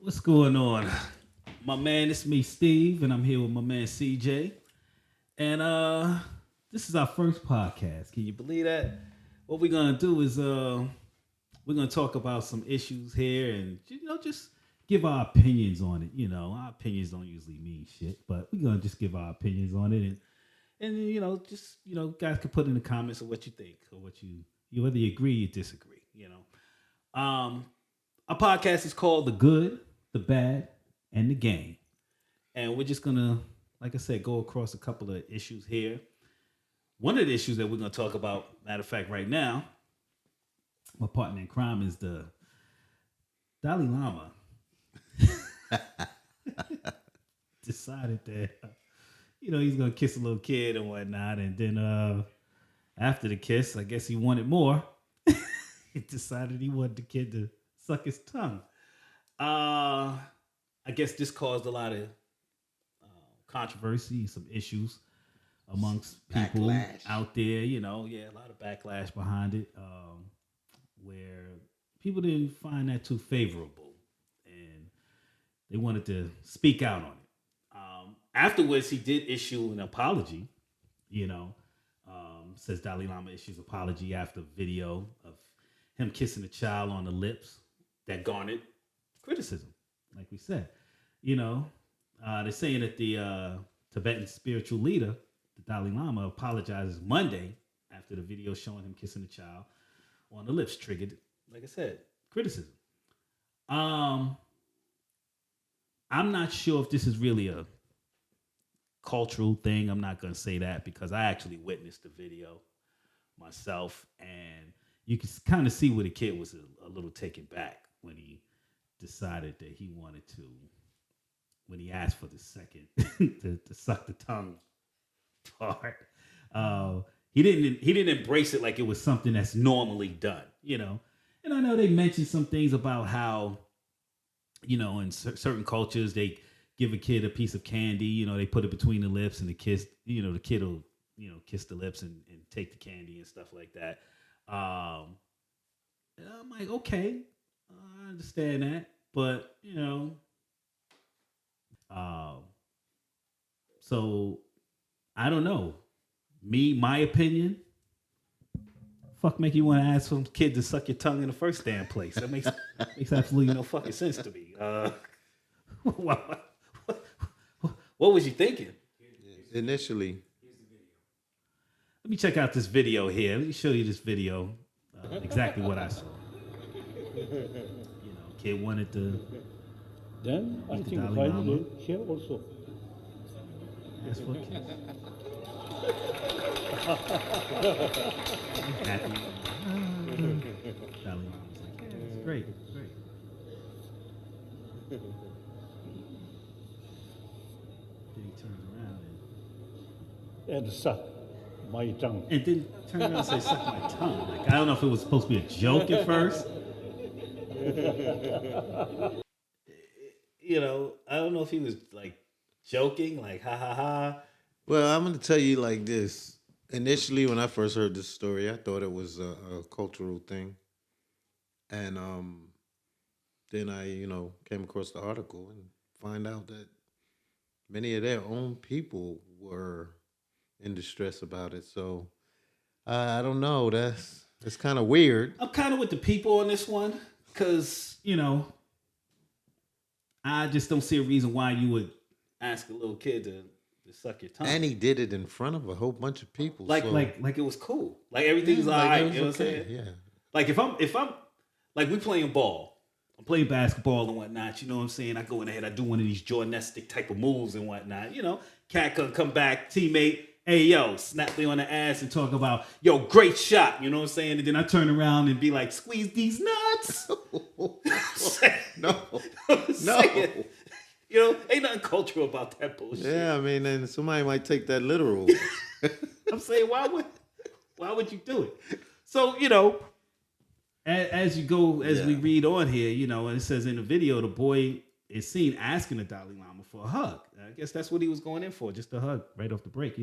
What's going on? My man, it's me, Steve, and I'm here with my man CJ. And this is our first podcast. Can you believe that? What we're gonna do is we're gonna talk about some issues here and just give our opinions on it. Our opinions don't usually mean shit, but we're gonna just give our opinions on it and just guys can put in the comments of what you think or what you whether you agree or disagree. Our podcast is called The Good, The Bad, and The Game. And we're just gonna, like I said, go across a couple of issues here. One of the issues that we're gonna talk about, matter of fact, right now, my partner in crime is the Dalai Lama. Decided that he's gonna kiss a little kid and whatnot, and then after the kiss, I guess he wanted more. He decided he wanted the kid to suck his tongue. I guess this caused a lot of controversy, some issues amongst people out there. A lot of backlash behind it, where people didn't find that too favorable, and they wanted to speak out on it. Afterwards, he did issue an apology. Says Dalai Lama issues apology after video of him kissing a child on the lips that garnered criticism, like we said. They're saying that the Tibetan spiritual leader, the Dalai Lama, apologizes Monday after the video showing him kissing a child on the lips triggered, like I said, criticism. I'm not sure if this is really a cultural thing. I'm not going to say that because I actually witnessed the video myself, and you can kind of see where the kid was a little taken back when he decided that he wanted to, when he asked for the second to suck the tongue part. He didn't embrace it like it was something that's normally done, And I know they mentioned some things about how, in certain cultures they give a kid a piece of candy, they put it between the lips and the kid will, kiss the lips and take the candy and stuff like that. And I'm like, okay, I understand that, but so I don't know. My opinion. Fuck, make you want to ask some kid to suck your tongue in the first damn place? That makes absolutely no fucking sense to me. What was you thinking? Initially, let me check out this video here. Let me show you this video. Exactly what I saw. Kid wanted to. Then I the think Dalai Lama. finally here also. Yes, for kids. I'm happy. Dalai Lama's like, yeah, it's great, it's great. Then he turns around And suck my tongue. and then turn around and say, "Suck my tongue." Like I don't know if it was supposed to be a joke at first. I don't know if he was like joking, like ha ha ha. well, I'm going to tell you like this. Initially, when I first heard this story, I thought it was a cultural thing, and then I, came across the article and find out that many of their own people were in distress about it. So I don't know. That's kind of weird. I'm kind of with the people on this one because I just don't see a reason why you would ask a little kid to suck your tongue. And he did it in front of a whole bunch of people. like so, it was cool. Like everything's yeah, all like, right. it was You know what I'm okay, saying? yeah. Like if I'm like we playing ball. I'm playing basketball and whatnot. You know what I'm saying? I go in ahead. I do one of these Jordanestic type of moves and whatnot. Cat can come back, teammate. Hey, yo, snap me on the ass and talk about, yo, great shot. You know what I'm saying? And then I turn around and be like, squeeze these nuts. No, I'm no. saying, ain't nothing cultural about that bullshit. Yeah, I mean, and somebody might take that literal. I'm saying, why would you do it? So, as we read on here, and it says in the video, the boy is seen asking the Dalai Lama for a hug. I guess that's what he was going in for, just a hug right off the break,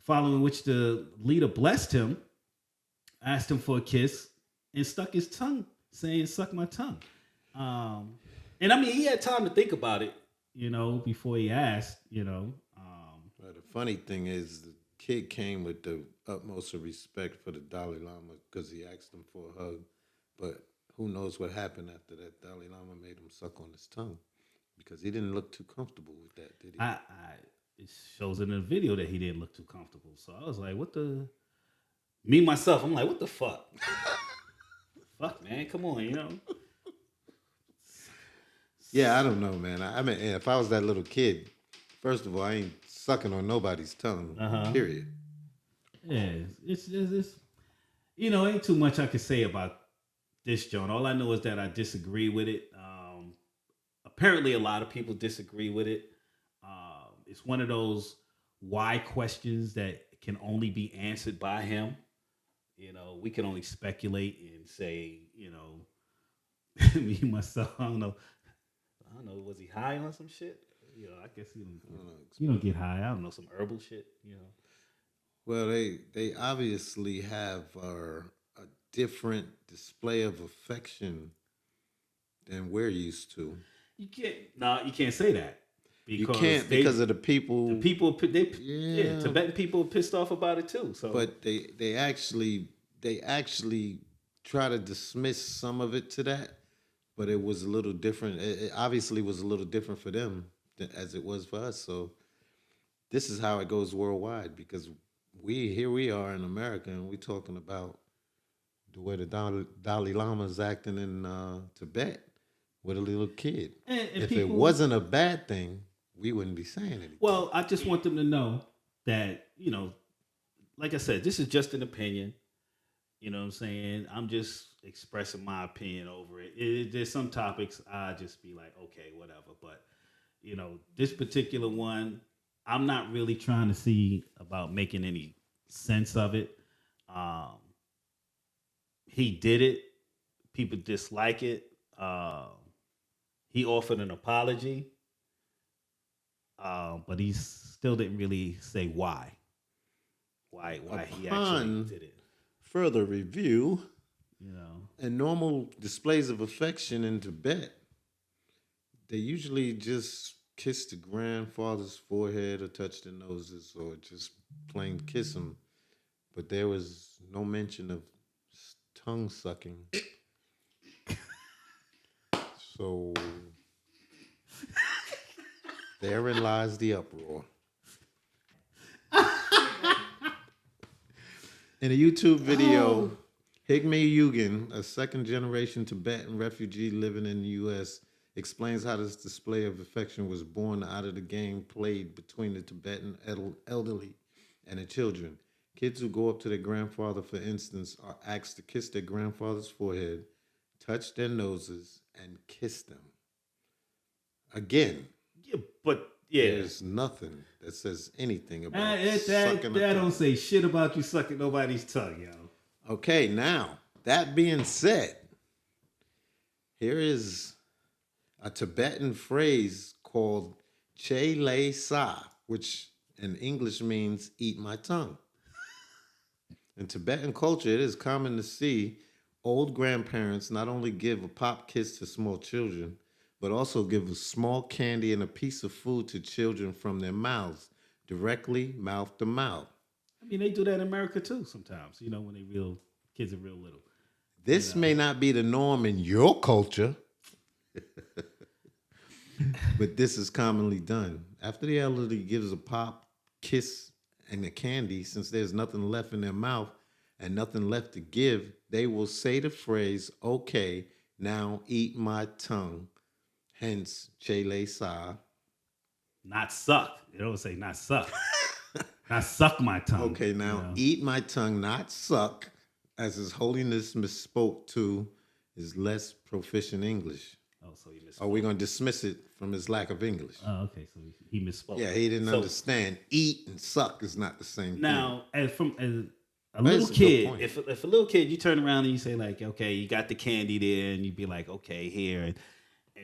Following which the leader blessed him, asked him for a kiss, and stuck his tongue, saying, "Suck my tongue." And I mean, he had time to think about it, before he asked, Well, the funny thing is, the kid came with the utmost of respect for the Dalai Lama because he asked him for a hug. But who knows what happened after that? Dalai Lama made him suck on his tongue because he didn't look too comfortable with that, did he? it shows in the video that he didn't look too comfortable. So I was like, what the? Me myself, I'm like, what the fuck? Fuck, man, come on, Yeah, I don't know, man. I mean, if I was that little kid, first of all, I ain't sucking on nobody's tongue. Period. Yeah, it's ain't too much I can say about this, John. All I know is that I disagree with it. Apparently, a lot of people disagree with it. It's one of those why questions that can only be answered by him. We can only speculate and say, me myself. I don't know. Was he high on some shit? I guess you don't get high. I don't know, some herbal shit. Well, they obviously have a different display of affection than we're used to. You can't. No, you can't say that. You can't because of the people. The people, Tibetan people are pissed off about it too. So, but they actually try to dismiss some of it to that, but it was a little different. It obviously was a little different for them as it was for us. So this is how it goes worldwide because here we are in America and we're talking about the way the Dalai Lama is acting in Tibet with a little kid. And if people, it wasn't a bad thing, we wouldn't be saying anything. Well, I just want them to know that, like I said, this is just an opinion. You know what I'm saying? I'm just expressing my opinion over it. There's some topics I just be like, okay, whatever. But, this particular one, I'm not really trying to see about making any sense of it. He did it. People dislike it. He offered an apology. But he still didn't really say why. Why he actually did it. Further review, and normal displays of affection in Tibet, they usually just kiss the grandfather's forehead or touch their noses or just plain kiss them. But there was no mention of tongue sucking. So therein lies the uproar. In a YouTube video, Higme Yugen, a second-generation Tibetan refugee living in the U.S., explains how this display of affection was born out of the game played between the Tibetan elderly and the children. Kids who go up to their grandfather, for instance, are asked to kiss their grandfather's forehead, touch their noses, and kiss them. Again, there's nothing that says anything about sucking that don't say shit about you sucking nobody's tongue, yo. Okay, now, that being said, here is a Tibetan phrase called Che Le Sa, which in English means eat my tongue. In Tibetan culture, it is common to see old grandparents not only give a pop kiss to small children, but also give a small candy and a piece of food to children from their mouths, directly mouth to mouth. I mean, they do that in America too sometimes, when kids are real little. This may not be the norm in your culture, but this is commonly done. After the elderly gives a pop, kiss, and a candy, since there's nothing left in their mouth and nothing left to give, they will say the phrase, okay, now eat my tongue. Hence, Che Le Sa. Not suck. They don't say not suck. Not suck my tongue. Okay, now eat my tongue, not suck, as His Holiness misspoke to his less proficient English. Oh, so he misspoke. Are we going to dismiss it from his lack of English? Oh, okay, so he misspoke. Yeah, he didn't understand. Eat and suck is not the same thing. Now, as a little kid, if a little kid, you turn around and you say like, okay, you got the candy there, and you be like, okay, here, and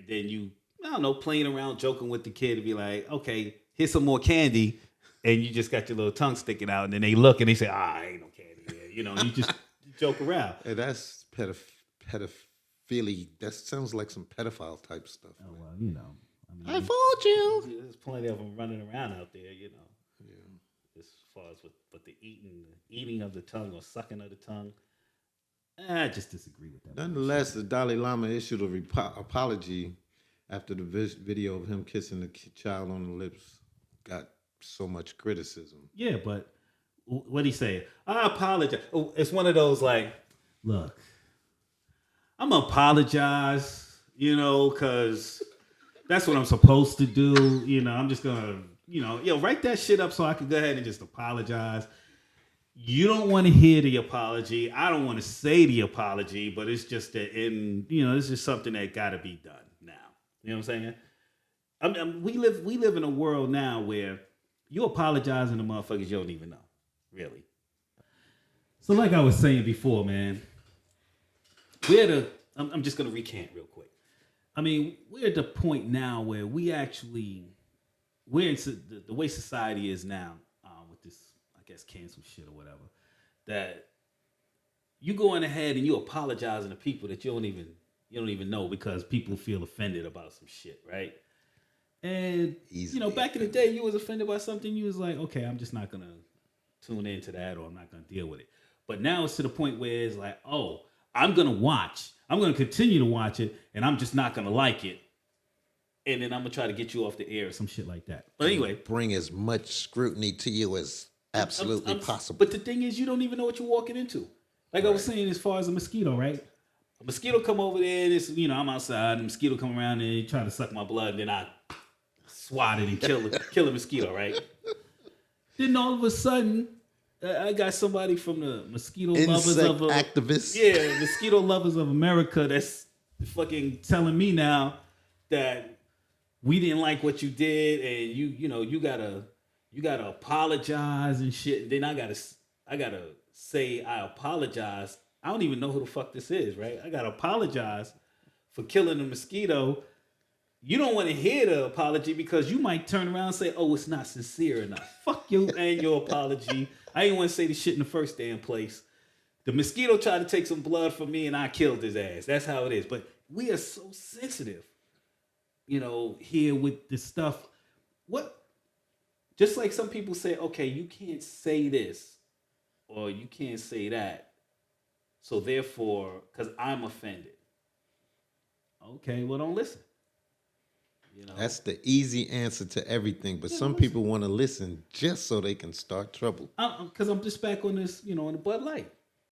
then you, I don't know, playing around, joking with the kid, and be like, okay, here's some more candy, and you just got your little tongue sticking out, and then they look and they say, ain't no candy here, you just joke around. Hey, that's That sounds like some pedophile type stuff. Oh man. well, you know. I mean, I fooled you. there's plenty of them running around out there, you know. As far as with the eating of the tongue or sucking of the tongue, I just disagree with that. Nonetheless, the Dalai Lama issued a apology after the video of him kissing the child on the lips got so much criticism. Yeah, but what he say? I apologize. Oh, it's one of those like, look, I'm gonna apologize, you know, because that's what I'm supposed to do. You know, I'm just gonna, write that shit up so I can go ahead and just apologize. You don't want to hear the apology. I don't want to say the apology, but it's just that it's just something that got to be done now. You know what I'm saying? We live in a world now where you apologizing to motherfuckers you don't even know, really. So, like I was saying before, man, I'm just gonna recant real quick. I mean, we're at the point now where we're in the way society is now with this, I guess, cancel shit or whatever. That you going ahead and you apologizing to people that you don't even know because people feel offended about some shit, right? And back in the day, you was offended by something. You was like, okay, I'm just not gonna tune into that, or I'm not gonna deal with it. But now it's to the point where it's like, oh, I'm gonna continue to watch it, and I'm just not gonna like it, and then I'm gonna try to get you off the air or some shit like that. But anyway, bring as much scrutiny to you as absolutely possible. But the thing is, you don't even know what you're walking into. Like I was saying, as far as a mosquito, right? A mosquito come over there, and it's, I'm outside, and a mosquito come around and he try to suck my blood, and then I swat it and kill a mosquito, right? Then all of a sudden, I got somebody from the mosquito lovers of activists. Yeah, mosquito lovers of America that's fucking telling me now that we didn't like what you did, and you gotta apologize and shit. And then I gotta say I apologize. I don't even know who the fuck this is, right? I gotta apologize for killing a mosquito. You don't want to hear the apology because you might turn around and say, oh, it's not sincere enough. Fuck you and your apology. I didn't want to say the shit in the first damn place. The mosquito tried to take some blood from me and I killed his ass. That's how it is. But we are so sensitive, here with this stuff. Just like some people say, okay, you can't say this or you can't say that. So therefore, because I'm offended. Okay, well, don't listen. That's the easy answer to everything. But some people want to listen just so they can start trouble. Because I'm just back on this, on the Bud Light.